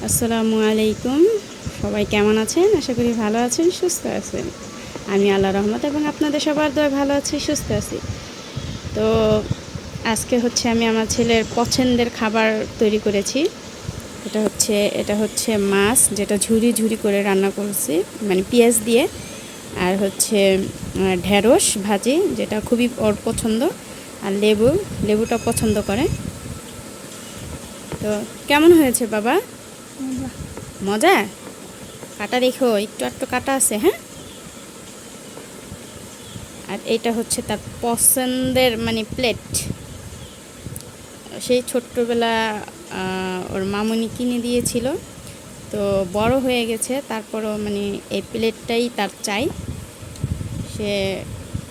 আসসালামু আলাইকুম। সবাই কেমন আছেন? আশা করি ভালো আছেন, সুস্থ আছেন। আমি আল্লাহর রহমত এবং আপনাদের সবার দোয়ায় ভালো আছি, সুস্থ আছি। তো আজকে হচ্ছে আমি আমার ছেলের পছন্দের খাবার তৈরি করেছি। এটা হচ্ছে মাছ, যেটা ঝুরি ঝুরি করে রান্না করেছি, মানে পেঁয়াজ দিয়ে। আর হচ্ছে ঢেঁড়স ভাজি, যেটা খুবই ওর পছন্দ। আর লেবুটা পছন্দ করে। তো কেমন হয়েছে বাবা? মজা? কাটা রেখো, একটু একটু কাটা আছে, হ্যাঁ। আর এটা হচ্ছে তার পছন্দের মানে প্লেট। সেই ছোট্টবেলা ওর মামুনি কিনে দিয়েছিল। তো বড় হয়ে গেছে, তারপরও মানে এই প্লেটটাই তার চাই। সে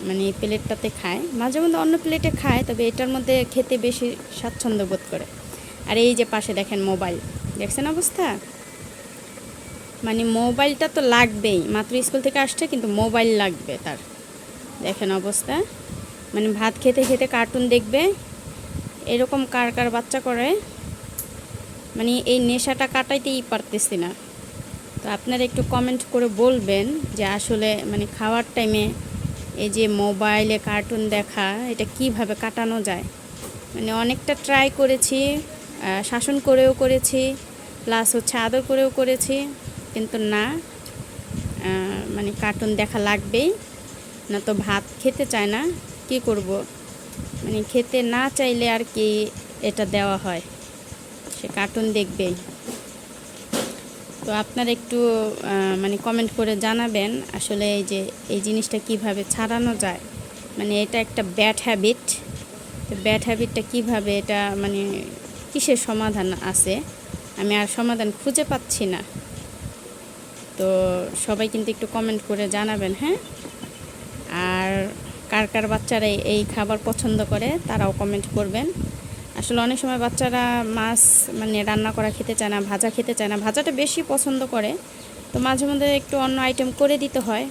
মানে এই প্লেটটাতে খায়, মাঝে মধ্যে অন্য প্লেটে খায়, তবে এটার মধ্যে খেতে বেশি স্বাচ্ছন্দ্য বোধ করে। আর এই যে পাশে দেখেন মোবাইল, দেখছেন অবস্থা? মানে মোবাইলটা তো লাগবেই, মাত্র স্কুল থেকে আসছে কিন্তু মোবাইল লাগবে তার। দেখেন অবস্থা, মানে ভাত খেতে খেতে কার্টুন দেখবে। এরকম কার কার বাচ্চা করে, মানে এই নেশাটা কাটাইতেই পারতেছি না। তো আপনারা একটু কমেন্ট করে বলবেন যে আসলে মানে খাওয়ার টাইমে এই যে মোবাইলে কার্টুন দেখা, এটা কিভাবে কাটানো যায়। মানে অনেকটা ট্রাই করেছি, শাসন করেও করেছি, প্লাস হচ্ছে আদর করেও করেছি, কিন্তু না, মানে কার্টুন দেখা লাগবেই, না তো ভাত খেতে চায় না। কি করব, মানে খেতে না চাইলে আর কি এটা দেওয়া হয়, সে কার্টুন দেখবেই। তো আপনারা একটু মানে কমেন্ট করে জানাবেন আসলে এই জিনিসটা কিভাবে ছাড়ানো যায়। মানে এটা একটা ব্যাড হ্যাবিট। তো ব্যাড হ্যাবিটটা কীভাবে, এটা মানে কিসের সমাধান আছে, আমি আর সমাধান খুঁজে পাচ্ছি না। তো সবাই কিন্তু একটু কমেন্ট করে জানাবেন, হ্যাঁ। আর কার কার বাচ্চারা এই খাবার পছন্দ করে তারাও কমেন্ট করবেন। আসলে অনেক সময় বাচ্চারা মাছ মানে রান্না করা খেতে চায় না, ভাজা খেতে চায় না, ভাজাটা বেশি পছন্দ করে। তো মাঝে মধ্যে একটু অন্য আইটেম করে দিতে হয়।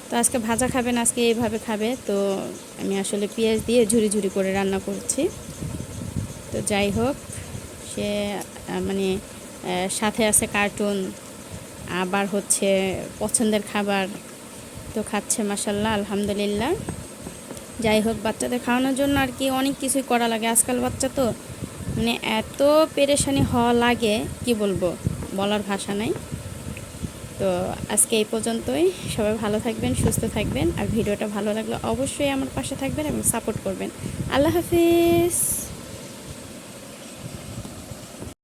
তো আজকে ভাজা খাবে না, আজকে এইভাবে খাবে। তো আমি আসলে পেঁয়াজ দিয়ে ঝুরি ঝুরি করে রান্না করছি। তো যাই হোক, সে মানে সাথে আছে কার্টুন, আবার হচ্ছে পছন্দের খাবার, তো খাচ্ছে মাশাল্লাহ, আলহামদুলিল্লাহ। যাই হোক, বাচ্চাদের খাওয়ানোর জন্য আর কি অনেক কিছুই করা লাগে। আজকাল বাচ্চা তো মানে এত পেরেশানি হওয়া লাগে, কি বলবো, বলার ভাষা নাই। তো আজকে এই পর্যন্তই। সবাই ভালো থাকবেন, সুস্থ থাকবেন। আর ভিডিওটা ভালো লাগলে অবশ্যই আমার পাশে থাকবেন এবং সাপোর্ট করবেন। আল্লাহ হাফিজ।